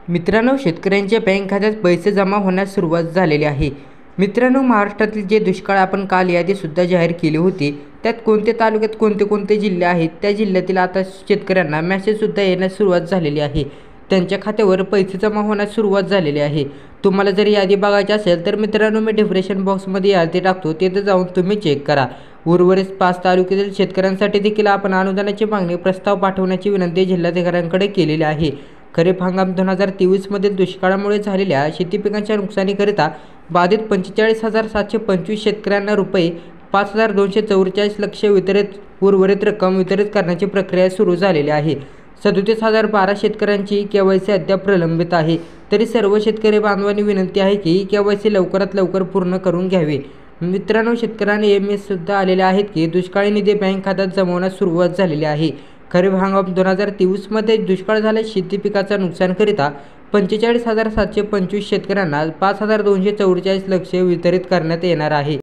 मित्रांनो, शेतकऱ्यांच्या बँक खात्यात पैसे जमा होण्यास सुरुवात झालेली आहे। मित्रांनो, महाराष्ट्रातील जे दुष्काळ आपण काल यादीसुद्धा जाहीर केली होती, त्यात कोणते तालुक्यात कोणते कोणते जिल्हे आहेत, त्या जिल्ह्यातील आता शेतकऱ्यांना मेसेजसुद्धा येण्यास सुरुवात झालेली आहे। त्यांच्या खात्यावर पैसे जमा होण्यास सुरुवात झालेली आहे। तुम्हाला जर यादी बघायची असेल तर मित्रांनो, मी डिस्क्रिप्शन बॉक्समध्ये यादी टाकतो, तिथे जाऊन तुम्ही चेक करा। उर्वरित 5 तालुक्यातील शेतकऱ्यांसाठी देखील आपण अनुदानाची मागणी प्रस्ताव पाठवण्याची विनंती जिल्हाधिकाऱ्यांकडे केलेली आहे। खरीप हंगाम 2023 मधील दुष्काळामुळे झालेल्या शेती पिकांच्या नुकसानीकरिता बाधित 45,725 शेतकऱ्यांना रुपये 5,244 लक्ष वितरित, उर्वरित रक्कम वितरित करण्याची प्रक्रिया सुरू झालेली आहे। 37,012 शेतकऱ्यांची केवायसी अद्याप प्रलंबित आहे। तरी सर्व शेतकरी बांधवांनी विनंती आहे की केवायसी लवकरात लवकर पूर्ण करून घ्यावी। मित्रांनो, शेतकऱ्यांना एमएस सुद्धा आलेले आहेत की दुष्काळी निधी बँक खात्यात जमवण्यास सुरुवात झालेली आहे। खरीप हंगाम 2023 मध्ये दुष्काळ झाल्या शेती पिकाचा नुकसानकरिता 45,725 शेतकऱ्यांना 5,244 लक्ष वितरित करण्यात येणार आहे।